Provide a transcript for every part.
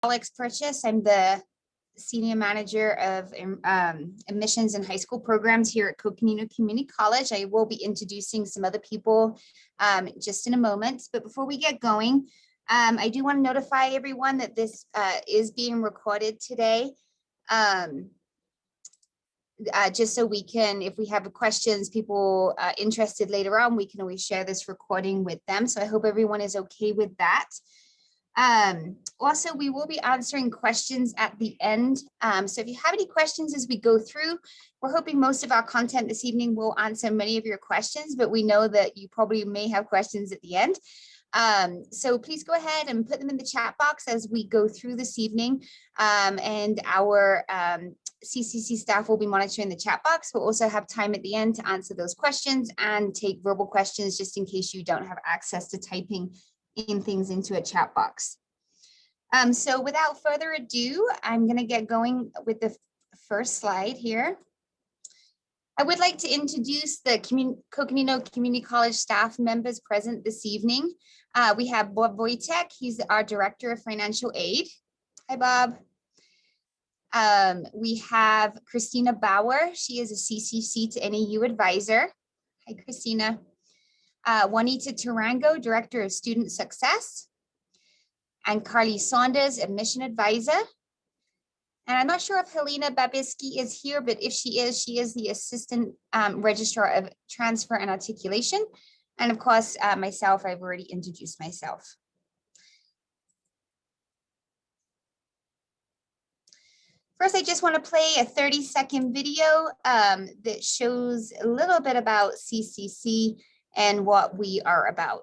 Alex Purchase. I'm the Senior Manager of Admissions and High School Programs here at Coconino Community College. I will be introducing some other people just in a moment, but before we get going, I do want to notify everyone that this is being recorded today. Just so we can, if we have questions, people interested later on, we can always share this recording with them. So I hope everyone is okay with that. Also, we will be answering questions at the end. So if you have any questions as we go through, we're hoping most of our content this evening will answer many of your questions, but we know that you probably may have questions at the end. So please go ahead and put them in the chat box as we go through this evening. And our CCC staff will be monitoring the chat box. We'll also have time at the end to answer those questions and take verbal questions just in case you don't have access to typing in things into a chat box. So without further ado, I'm going to get going with the first slide here. I would like to introduce the Coconino Community College staff members present this evening. We have Bob Wojtek, he's our Director of Financial Aid. Hi, Bob. We have Christina Bauer, she is a CCC to NAU advisor. Hi, Christina. Juanita Tarango, Director of Student Success, and Carly Saunders, Admission Advisor. And I'm not sure if Helena Babisky is here, but if she is the Assistant Registrar of Transfer and Articulation. And of course, myself, I've already introduced myself. First, I just want to play a 30-second video that shows a little bit about CCC and what we are about.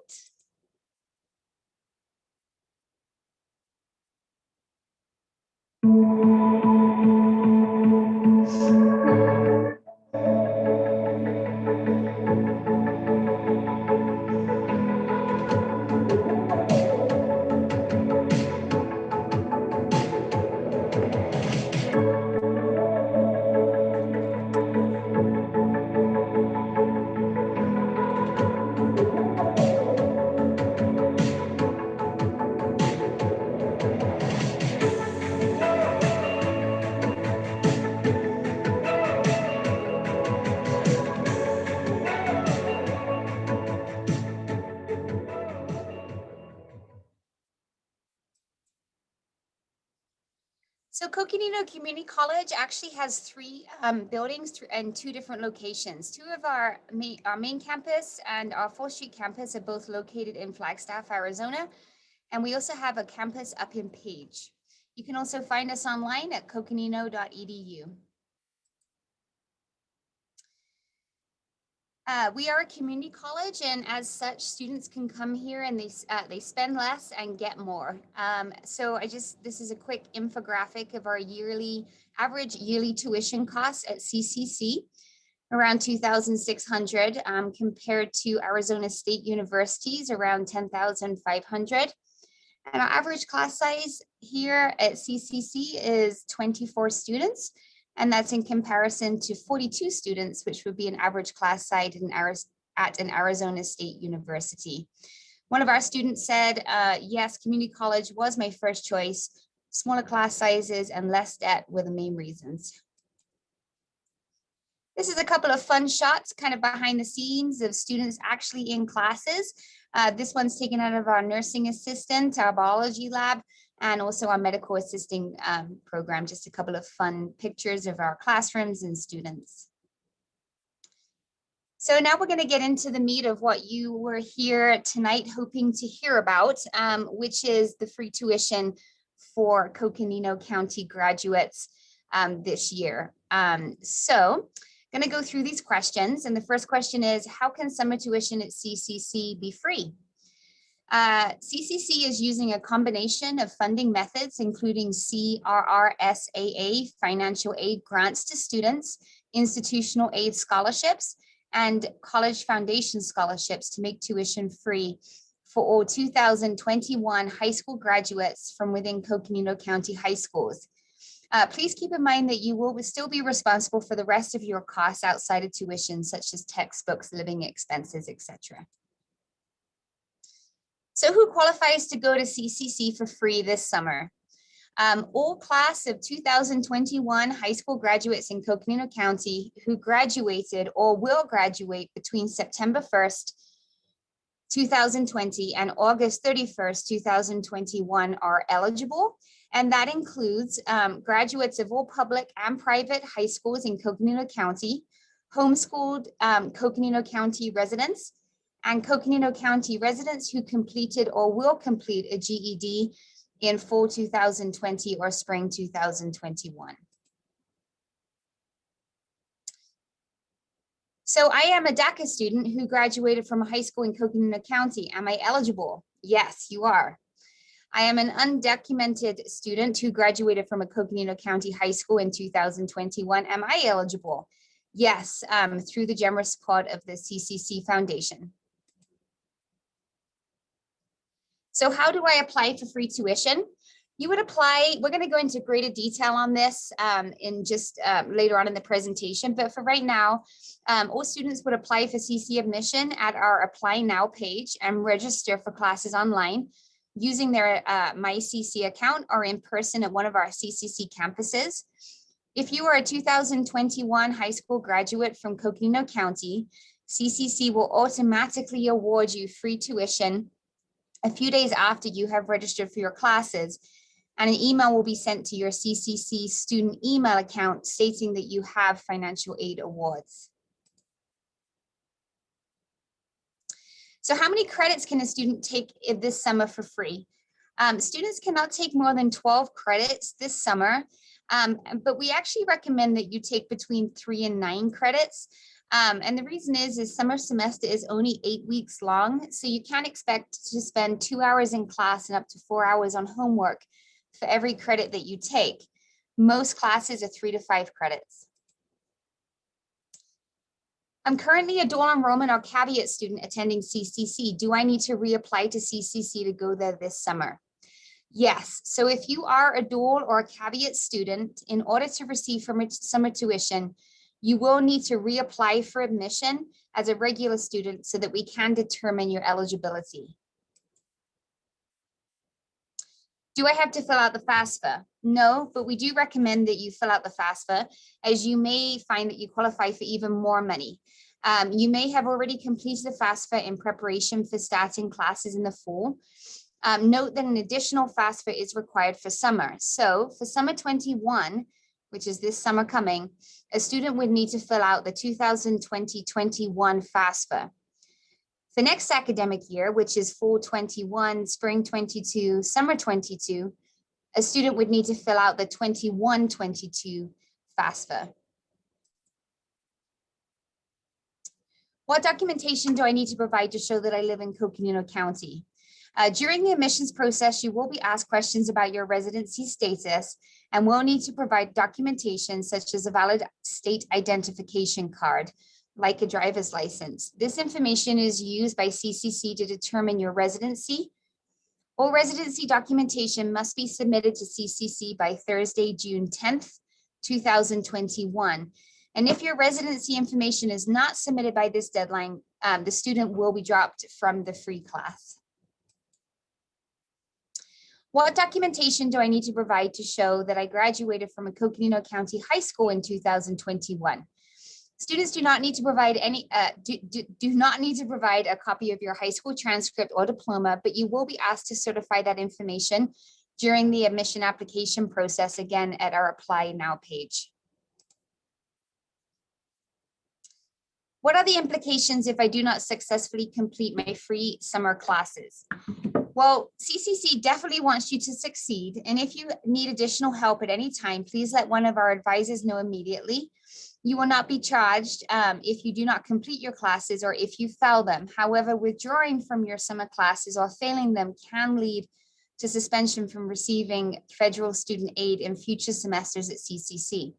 So Coconino Community College actually has three buildings in two different locations. Two of our main campus and our 4th Street campus are both located in Flagstaff, Arizona. And we also have a campus up in Page. You can also find us online at coconino.edu. We are a community college, and as such, students can come here and they spend less and get more. So this is a quick infographic of our average yearly tuition costs at CCC, around $2,600 compared to Arizona State University's around $10,500. And our average class size here at CCC is 24 students. And that's in comparison to 42 students, which would be an average class size at an Arizona State University. One of our students said, yes, community college was my first choice. Smaller class sizes and less debt were the main reasons. This is a couple of fun shots kind of behind the scenes of students actually in classes. This one's taken out of our nursing assistant, our biology lab, and also our medical assisting program. Just a couple of fun pictures of our classrooms and students. So now we're going to get into the meat of what you were here tonight hoping to hear about, which is the free tuition for Coconino County graduates this year. So I'm going to go through these questions. And the first question is, how can summer tuition at CCC be free? CCC is using a combination of funding methods, including CRRSAA, financial aid grants to students, institutional aid scholarships, and college foundation scholarships to make tuition free for all 2021 high school graduates from within Coconino County high schools. Please keep in mind that you will still be responsible for the rest of your costs outside of tuition, such as textbooks, living expenses, etc. So who qualifies to go to CCC for free this summer? All class of 2021 high school graduates in Coconino County who graduated or will graduate between September 1st, 2020 and August 31st, 2021 are eligible. And that includes graduates of all public and private high schools in Coconino County, homeschooled Coconino County residents, and Coconino County residents who completed or will complete a GED in fall 2020 or spring 2021. So I am a DACA student who graduated from a high school in Coconino County. Am I eligible? Yes, you are. I am an undocumented student who graduated from a Coconino County high school in 2021. Am I eligible? Yes, through the generous support of the CCC Foundation. So how do I apply for free tuition? You would apply, we're going to go into greater detail on this in just later on in the presentation, but for right now, all students would apply for CC admission at our Apply Now page and register for classes online using their MyCC account or in person at one of our CCC campuses. If you are a 2021 high school graduate from Coconino County, CCC will automatically award you free tuition a few days after you have registered for your classes, and an email will be sent to your CCC student email account stating that you have financial aid awards. So how many credits can a student take this summer for free? Students cannot take more than 12 credits this summer, but we actually recommend that you take between 3 and 9 credits. And the reason is summer semester is only 8 weeks long, so you can't expect to spend 2 hours in class and up to 4 hours on homework for every credit that you take. Most classes are 3 to 5 credits. I'm currently a dual enrollment or caveat student attending CCC. Do I need to reapply to CCC to go there this summer? Yes, so if you are a dual or a caveat student, in order to receive summer tuition, you will need to reapply for admission as a regular student so that we can determine your eligibility. Do I have to fill out the FAFSA? No, but we do recommend that you fill out the FAFSA, as you may find that you qualify for even more money. You may have already completed the FAFSA in preparation for starting classes in the fall. Note that an additional FAFSA is required for summer. So for summer 21, which is this summer coming, a student would need to fill out the 2020-21 FAFSA. The next academic year, which is fall 21, spring 22, summer 22, a student would need to fill out the 21-22 FAFSA. What documentation do I need to provide to show that I live in Coconino County? During the admissions process, you will be asked questions about your residency status and will need to provide documentation such as a valid state identification card, like a driver's license. This information is used by CCC to determine your residency. All residency documentation must be submitted to CCC by Thursday, June 10th, 2021. And if your residency information is not submitted by this deadline, the student will be dropped from the free class. What documentation do I need to provide to show that I graduated from a Coconino County high school in 2021? Students do not need to provide do not need to provide a copy of your high school transcript or diploma, but you will be asked to certify that information during the admission application process, again at our Apply Now page. What are the implications if I do not successfully complete my free summer classes? Well, CCC definitely wants you to succeed. And if you need additional help at any time, please let one of our advisors know immediately. You will not be charged if you do not complete your classes or if you fail them. However, withdrawing from your summer classes or failing them can lead to suspension from receiving federal student aid in future semesters at CCC.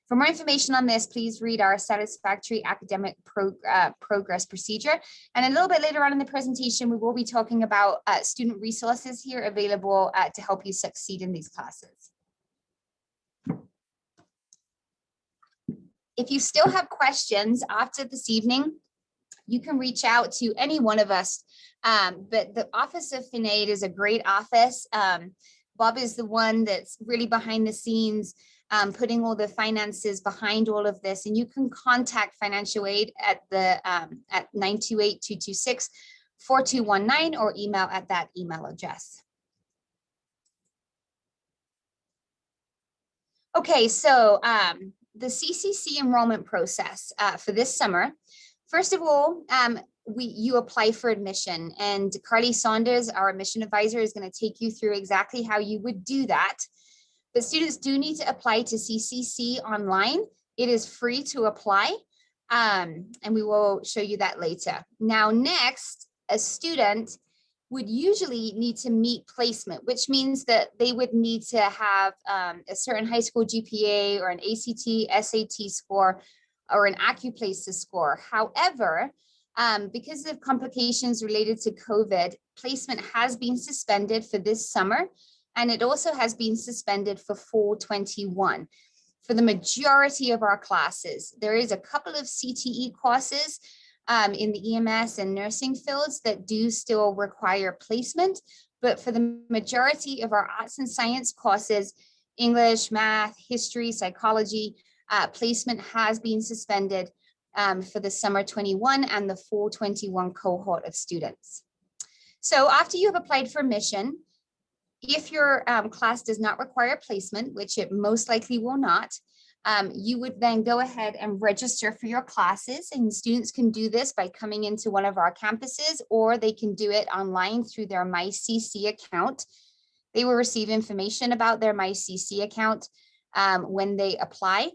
For more information on this, please read our satisfactory academic progress procedure. And a little bit later on in the presentation, we will be talking about student resources here available to help you succeed in these classes. If you still have questions after this evening, you can reach out to any one of us. But the Office of Finade is a great office. Bob is the one that's really behind the scenes, putting all the finances behind all of this. And you can contact financial aid at the at 928-226-4219 or email at that email address. Okay, so the CCC enrollment process for this summer. First of all, you apply for admission, and Carly Saunders, our admission advisor, is going to take you through exactly how you would do that. But students do need to apply to CCC online. It is free to apply, and we will show you that later. Now, next, a student would usually need to meet placement, which means that they would need to have a certain high school GPA or an ACT, SAT score, or an AccuPlaces score. However, because of complications related to COVID, placement has been suspended for this summer, and it also has been suspended for fall 21. For the majority of our classes, there is a couple of CTE courses in the EMS and nursing fields that do still require placement, but for the majority of our arts and science courses, English, math, history, psychology, placement has been suspended for the summer 21 and the fall 21 cohort of students. So after you have applied for admission, if your class does not require placement, which it most likely will not, you would then go ahead and register for your classes, and students can do this by coming into one of our campuses, or they can do it online through their MyCC account. They will receive information about their MyCC account when they apply.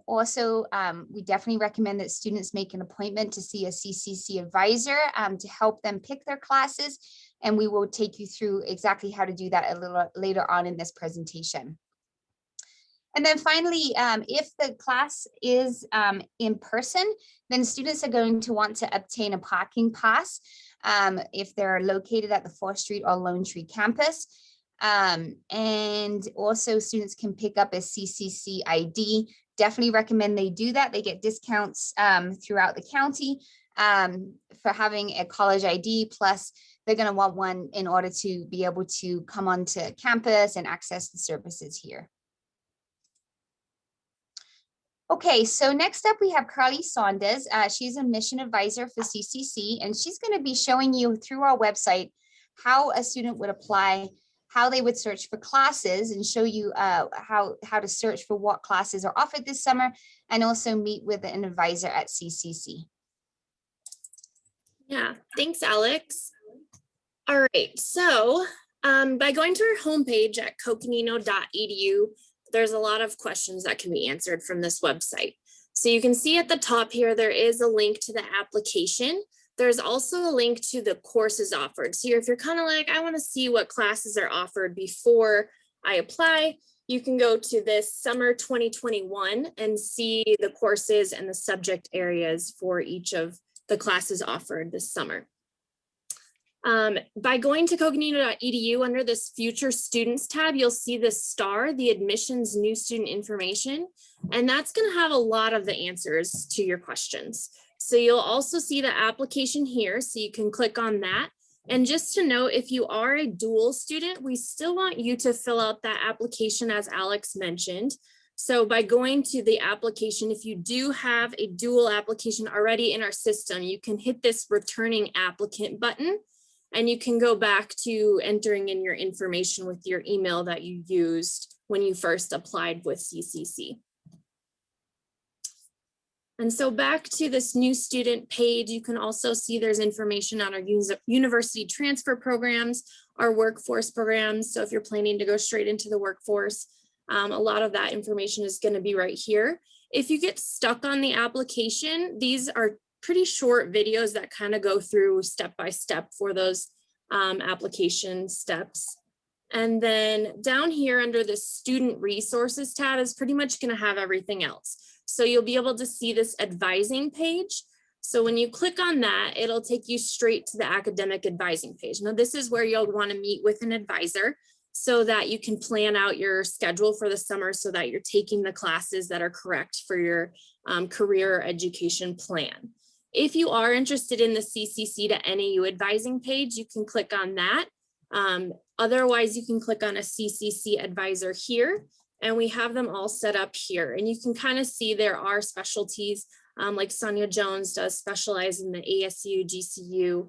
Also, we definitely recommend that students make an appointment to see a CCC advisor to help them pick their classes, and we will take you through exactly how to do that a little later on in this presentation. And then finally, if the class is in person, then students are going to want to obtain a parking pass if they're located at the 4th Street or Lone Tree campus. And also students can pick up a CCC ID. Definitely recommend they do that. They get discounts throughout the county for having a college ID, plus they're going to want one in order to be able to come onto campus and access the services here. Okay, so next up we have Carly Saunders. She's a mission advisor for CCC, and she's going to be showing you through our website how a student would apply, how they would search for classes, and show you how to search for what classes are offered this summer, and also meet with an advisor at CCC. Yeah, thanks, Alex. All right, so by going to our homepage at coconino.edu, there's a lot of questions that can be answered from this website. So you can see at the top here, there is a link to the application. There's also a link to the courses offered. So if you're kind of like, I want to see what classes are offered before I apply, you can go to this summer 2021 and see the courses and the subject areas for each of the classes offered this summer. By going to coconino.edu under this future students tab, you'll see the star, the admissions new student information, and that's going to have a lot of the answers to your questions. So you'll also see the application here, so you can click on that. And just to note, if you are a dual student, we still want you to fill out that application as Alex mentioned. So by going to the application, if you do have a dual application already in our system, you can hit this returning applicant button, and you can go back to entering in your information with your email that you used when you first applied with CCC. And so back to this new student page, you can also see there's information on our university transfer programs, our workforce programs. So if you're planning to go straight into the workforce, a lot of that information is going to be right here. If you get stuck on the application, these are pretty short videos that kind of go through step by step for those application steps. And then down here under the student resources tab is pretty much going to have everything else. So you'll be able to see this advising page. So when you click on that, it'll take you straight to the academic advising page. Now this is where you'll want to meet with an advisor so that you can plan out your schedule for the summer so that you're taking the classes that are correct for your career education plan. If you are interested in the CCC to NAU advising page, you can click on that. Otherwise, you can click on a CCC advisor here, and we have them all set up here. And you can kind of see there are specialties, like Sonia Jones does specialize in the ASU, GCU,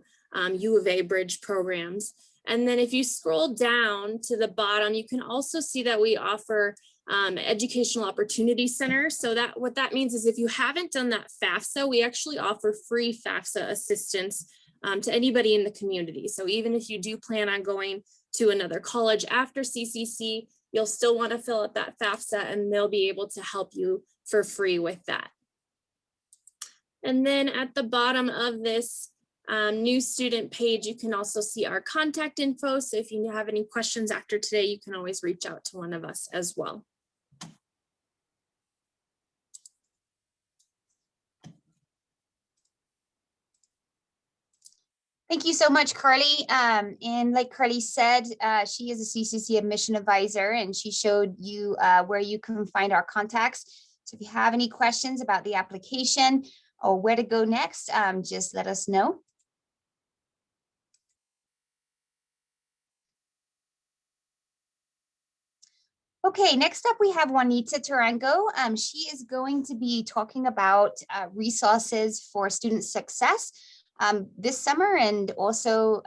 U of A bridge programs. And then if you scroll down to the bottom, you can also see that we offer Educational Opportunity Center. So that what that means is if you haven't done that FAFSA, we actually offer free FAFSA assistance to anybody in the community. So even if you do plan on going to another college after CCC, you'll still want to fill out that FAFSA and they'll be able to help you for free with that. And then at the bottom of this new student page, you can also see our contact info. So if you have any questions after today, you can always reach out to one of us as well. Thank you so much, Carly. And like Carly said, she is a CCC admission advisor, and she showed you where you can find our contacts. So if you have any questions about the application or where to go next, just let us know. Okay, next up we have Juanita Tarango. She is going to be talking about resources for student success this summer and also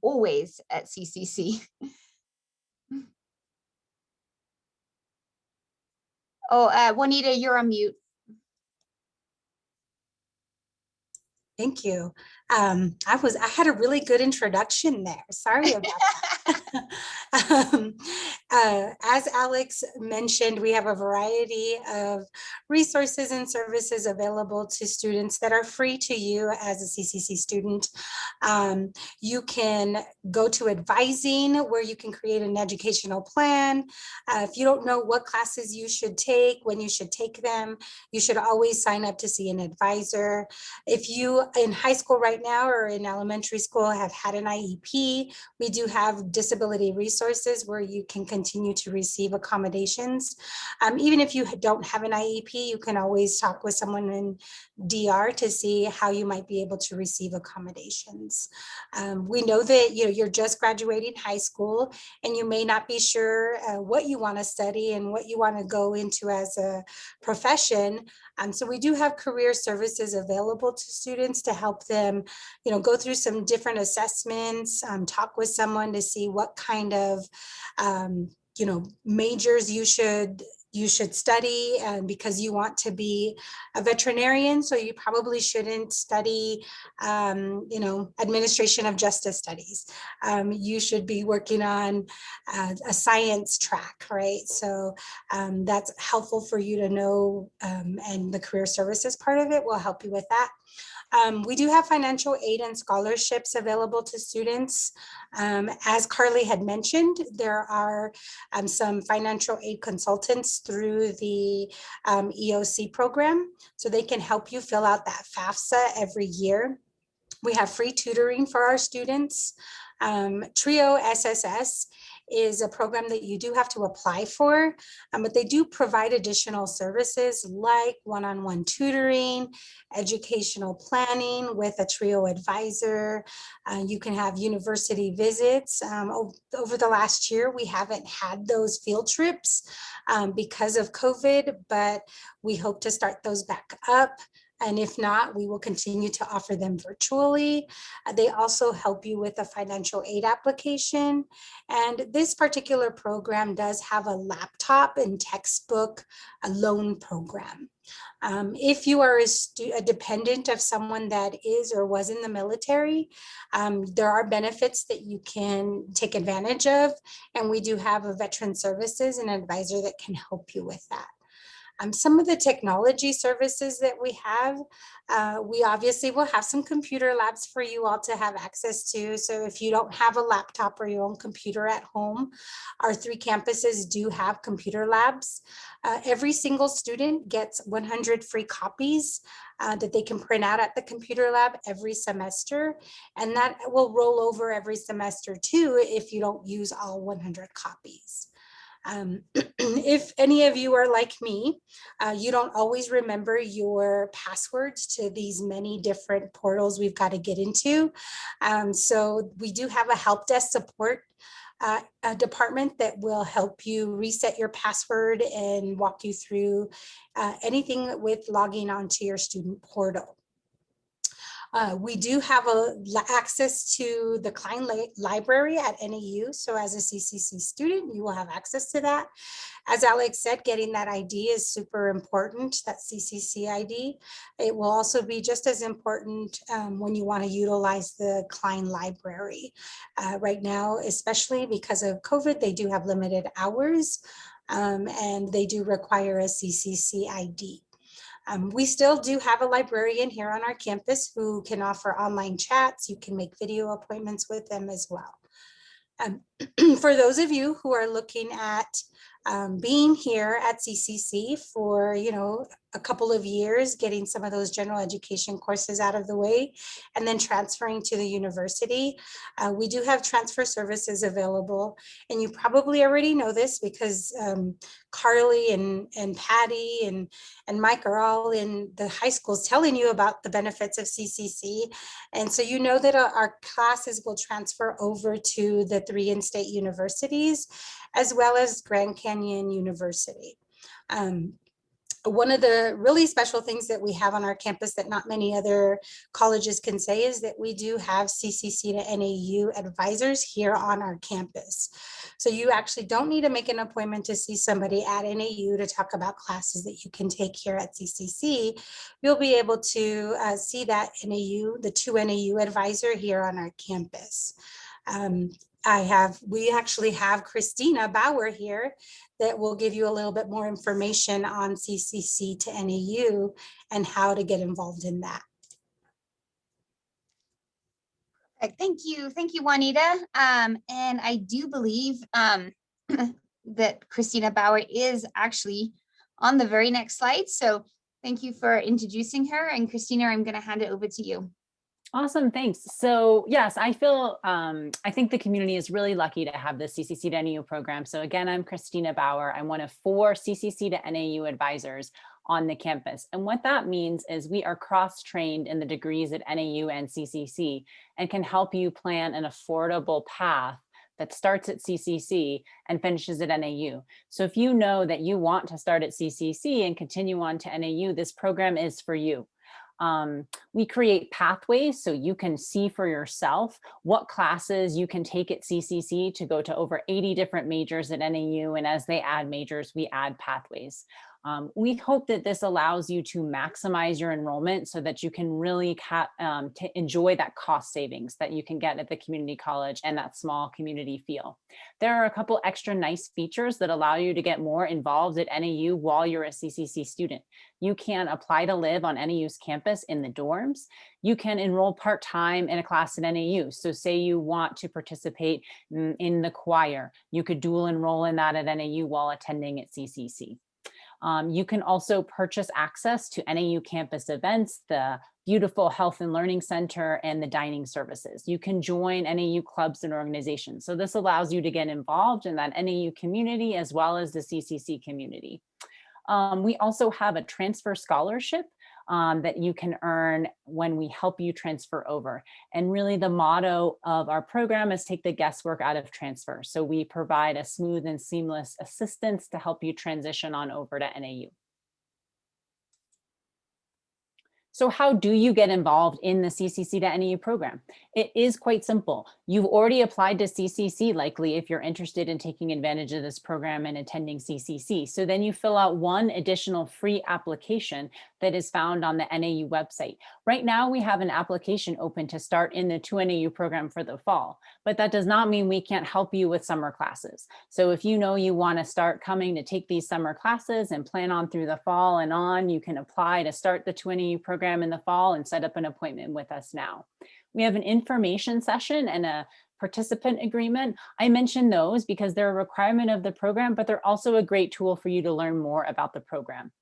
always at CCC. Oh, Juanita, you're on mute. Thank you. I had a really good introduction there. Sorry about that. As Alex mentioned, we have a variety of resources and services available to students that are free to you as a CCC student. You can go to advising, where you can create an educational plan. If you don't know what classes you should take, when you should take them, you should always sign up to see an advisor. If you in high school right now or in elementary school have had an IEP, we do have disability resources where you can continue to receive accommodations. Even if you don't have an IEP, you can always talk with someone in DR to see how you might be able to receive accommodations. We know that you're just graduating high school and you may not be sure what you want to study and what you want to go into as a profession. So we do have career services available to students to help them, go through some different assessments, talk with someone to see what kind of, majors you should study, because you want to be a veterinarian. So you probably shouldn't study, administration of justice studies. You should be working on a science track, right? So that's helpful for you to know, and the career services part of it will help you with that. We do have financial aid and scholarships available to students. As Carly had mentioned, there are some financial aid consultants through the EOC program, so they can help you fill out that FAFSA every year. We have free tutoring for our students. TRIO SSS is a program that you do have to apply for, but they do provide additional services like one-on-one tutoring, educational planning with a TRIO advisor. You can have university visits. Over the last year, we haven't had those field trips because of COVID, but we hope to start those back up. And if not, we will continue to offer them virtually. They also help you with a financial aid application. And this particular program does have a laptop and textbook loan program. If you are a dependent of someone that is or was in the military, there are benefits that you can take advantage of. And we do have a veteran services and advisor that can help you with that. Some of the technology services that we have, we obviously will have some computer labs for you all to have access to. So if you don't have a laptop or your own computer at home, our 3 campuses do have computer labs. Every single student gets 100 free copies that they can print out at the computer lab every semester. And that will roll over every semester too if you don't use all 100 copies. If any of you are like me, you don't always remember your passwords to these many different portals we've got to get into. So we do have a help desk support a department that will help you reset your password and walk you through anything with logging onto your student portal. We do have access to the Klein Library at NAU. So as a CCC student, you will have access to that. As Alex said, getting that ID is super important, that CCC ID. It will also be just as important when you want to utilize the Klein Library. Right now, especially because of COVID, they do have limited hours and they do require a CCC ID. We still do have a librarian here on our campus who can offer online chats. You can make video appointments with them as well. For those of you who are looking at being here at CCC for, a couple of years, getting some of those general education courses out of the way, and then transferring to the university, we do have transfer services available. And you probably already know this because Carly and Patty and Mike are all in the high schools telling you about the benefits of CCC. And so you know that our classes will transfer over to the 3 in-state universities, as well as Grand Canyon University. One of the really special things that we have on our campus that not many other colleges can say is that we do have CCC to NAU advisors here on our campus. So you actually don't need to make an appointment to see somebody at NAU to talk about classes that you can take here at CCC. You'll be able to see that the 2 NAU advisor here on our campus. We actually have Christina Bauer here that will give you a little bit more information on CCC to NAU and how to get involved in that. Thank you, Juanita. And I do believe that Christina Bauer is actually on the very next slide. So thank you for introducing her. And Christina, I'm going to hand it over to you. Awesome, thanks. So yes, I think the community is really lucky to have the CCC to NAU program. So again, I'm Christina Bauer. I'm one of 4 CCC to NAU advisors on the campus. And what that means is we are cross-trained in the degrees at NAU and CCC and can help you plan an affordable path that starts at CCC and finishes at NAU. So if you know that you want to start at CCC and continue on to NAU, this program is for you. We create pathways so you can see for yourself what classes you can take at CCC to go to over 80 different majors at NAU. And as they add majors, we add pathways. We hope that this allows you to maximize your enrollment so that you can really enjoy that cost savings that you can get at the community college and that small community feel. There are a couple extra nice features that allow you to get more involved at NAU while you're a CCC student. You can apply to live on NAU's campus in the dorms. You can enroll part-time in a class at NAU. So say you want to participate in the choir, you could dual enroll in that at NAU while attending at CCC. You can also purchase access to NAU campus events, the beautiful Health and Learning Center, and the dining services. You can join NAU clubs and organizations. So this allows you to get involved in that NAU community as well as the CCC community. We also have a transfer scholarship that you can earn when we help you transfer over. And really the motto of our program is take the guesswork out of transfer. So we provide a smooth and seamless assistance to help you transition on over to NAU. So how do you get involved in the CCC to NAU program? It is quite simple. You've already applied to CCC likely if you're interested in taking advantage of this program and attending CCC. So then you fill out one additional free application that is found on the NAU website. Right now we have an application open to start in the 2NAU program for the fall, but that does not mean we can't help you with summer classes. So if you know you want to start coming to take these summer classes and plan on through the fall and on, you can apply to start the 2NAU program in the fall and set up an appointment with us now. We have an information session and a participant agreement. I mention those because they're a requirement of the program, but they're also a great tool for you to learn more about the program.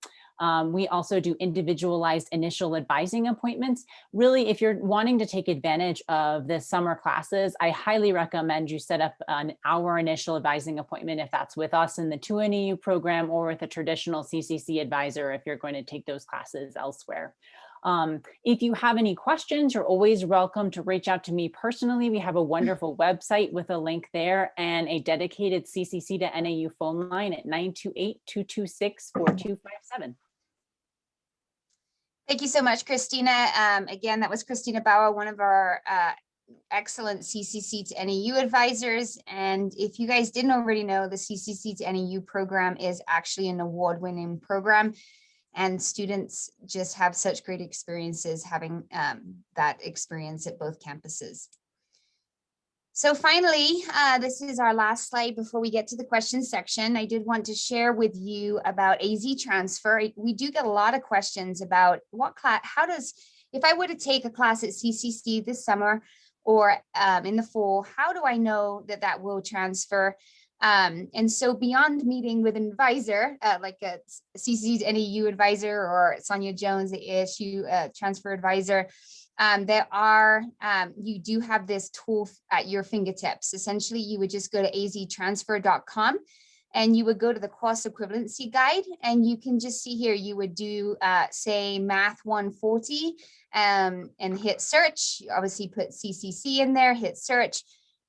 We also do individualized initial advising appointments. Really, if you're wanting to take advantage of the summer classes, I highly recommend you set up our initial advising appointment if that's with us in the 2NAU program or with a traditional CCC advisor if you're going to take those classes elsewhere. If you have any questions, you're always welcome to reach out to me personally. We have a wonderful website with a link there and a dedicated CCC to NAU phone line at 928-226-4257. Thank you so much, Christina. Again, that was Christina Bauer, one of our excellent CCC to NAU advisors. And if you guys didn't already know, the CCC to NAU program is actually an award-winning program. And students just have such great experiences having that experience at both campuses. So finally, this is our last slide before we get to the questions section. I did want to share with you about AZ transfer. We do get a lot of questions about what class, if I were to take a class at CCC this summer or in the fall, how do I know that that will transfer? And so beyond meeting with an advisor, like a CCC's NAU advisor or Sonia Jones, the ASU transfer advisor, you do have this tool at your fingertips. Essentially, you would just go to aztransfer.com and you would go to the course equivalency guide, and you can just see here, you would do say Math 140 and hit search. You obviously put CCC in there, hit search,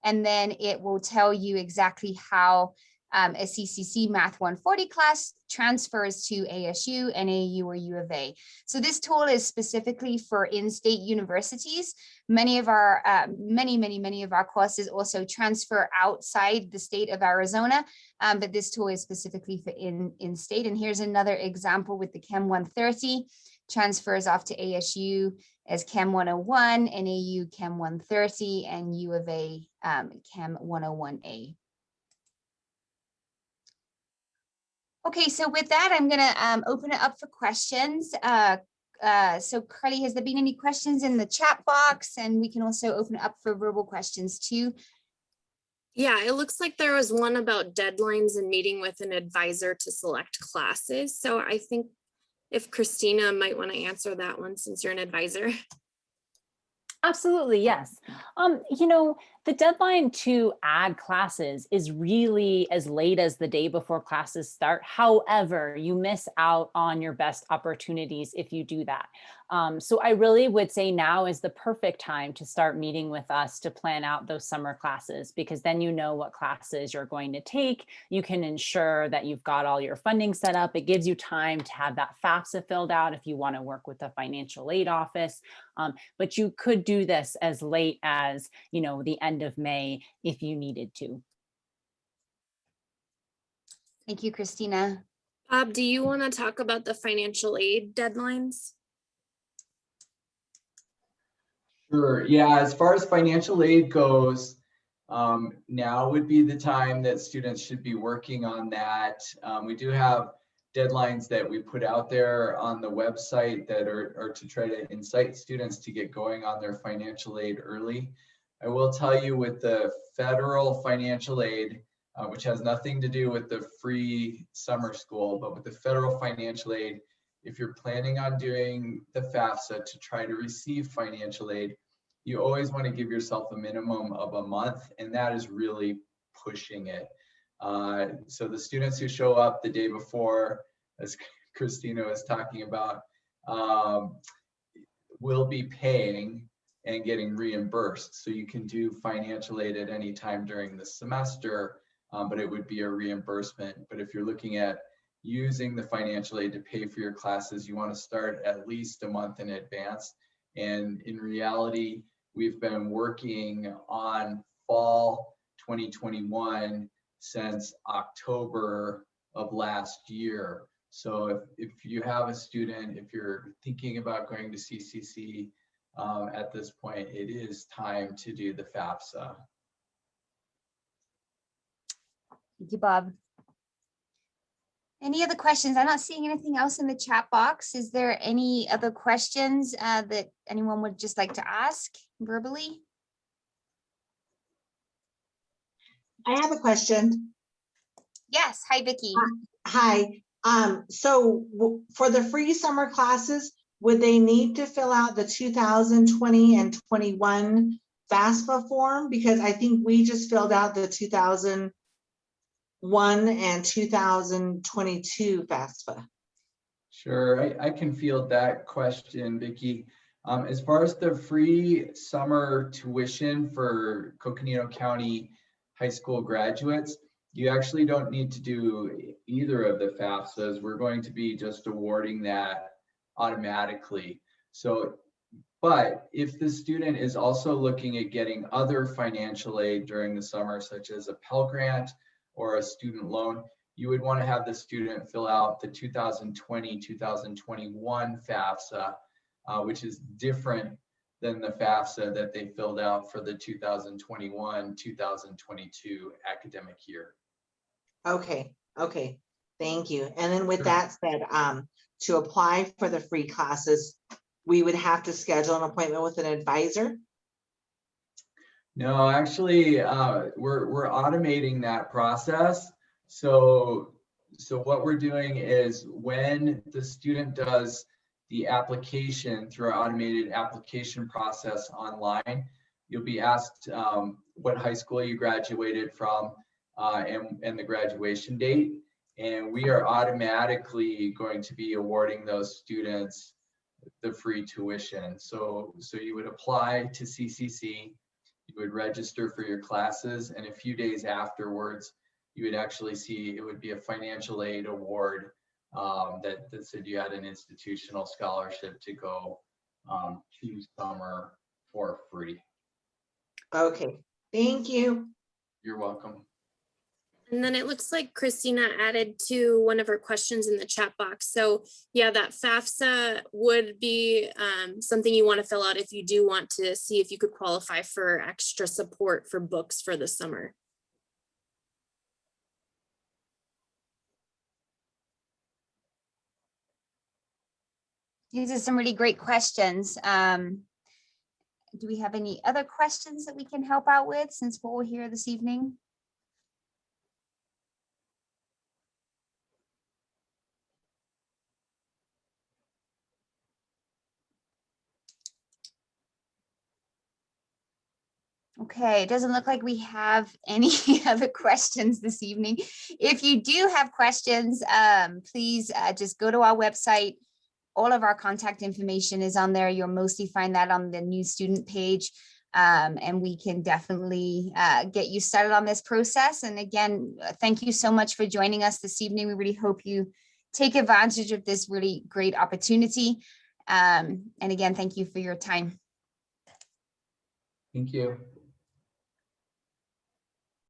and then it will tell you exactly how a CCC Math 140 class transfers to ASU, NAU, or U of A. So this tool is specifically for in-state universities. Many of our, many of our courses also transfer outside the state of Arizona, but this tool is specifically for in-state. And here's another example with the Chem 130, transfers off to ASU as Chem 101, NAU Chem 130, and U of A Chem 101A. Okay, so with that, I'm gonna open it up for questions. So Carly, has there been any questions in the chat box? And we can also open it up for verbal questions too. Yeah, it looks like there was one about deadlines and meeting with an advisor to select classes. So I think if Christina might want to answer that one since you're an advisor. Absolutely, yes. You know, the deadline to add classes is really as late as the day before classes start. However, you miss out on your best opportunities if you do that. So I really would say now is the perfect time to start meeting with us to plan out those summer classes, because then you know what classes you're going to take. You can ensure that you've got all your funding set up. It gives you time to have that FAFSA filled out if you want to work with the financial aid office. But you could do this as late as, you know, the end of May if you needed to. Thank you, Christina. Bob, do you want to talk about the financial aid deadlines? Sure. Yeah, as far as financial aid goes, now would be the time that students should be working on that. We do have deadlines that we put out there on the website that are to try to incite students to get going on their financial aid early. I will tell you, with the federal financial aid, which has nothing to do with the free summer school, but with the federal financial aid, if you're planning on doing the FAFSA to try to receive financial aid, you always want to give yourself a minimum of a month, and that is really pushing it. So the students who show up the day before, as Christina was talking about, will be paying and getting reimbursed. So you can do financial aid at any time during the semester, but it would be a reimbursement. But if you're looking at using the financial aid to pay for your classes, you want to start at least a month in advance. And in reality, we've been working on fall 2021 since October of last year. So if you have a student, if you're thinking about going to CCC at this point, it is time to do the FAFSA. Thank you, Bob. Any other questions? I'm not seeing anything else in the chat box. Is there any other questions that anyone would just like to ask verbally? I have a question. Yes. Hi, Vicki. Hi. So for the free summer classes, would they need to fill out the 2020 and 21 FAFSA form? Because I think we just filled out the 2001 and 2022 FAFSA. Sure, I can field that question, Vicki. As far as the free summer tuition for Coconino County high school graduates, you actually don't need to do either of the FAFSAs. We're going to be just awarding that automatically. So, but if the student is also looking at getting other financial aid during the summer, such as a Pell Grant or a student loan, you would want to have the student fill out the 2020-2021 FAFSA, which is different than the FAFSA that they filled out for the 2021-2022 academic year. Okay, okay, thank you. And then with that said, to apply for the free classes, we would have to schedule an appointment with an advisor? No, actually, we're automating that process. So what we're doing is when the student does the application through our automated application process online, you'll be asked what high school you graduated from and the graduation date. And we are automatically going to be awarding those students the free tuition. So you would apply to CCC, you would register for your classes, and a few days afterwards, you would actually see it would be a financial aid award that said you had an institutional scholarship to go to summer for free. Okay, thank you. You're welcome. And then it looks like Christina added to one of her questions in the chat box. So yeah, that FAFSA would be something you want to fill out if you do want to see if you could qualify for extra support for books for the summer. These are some really great questions. Do we have any other questions that we can help out with since we're all here this evening? Okay, it doesn't look like we have any other questions this evening. If you do have questions, please just go to our website. All of our contact information is on there. You'll mostly find that on the new student page. And we can definitely get you started on this process. And again, thank you so much for joining us this evening. We really hope you take advantage of this really great opportunity. And again, thank you for your time. Thank you.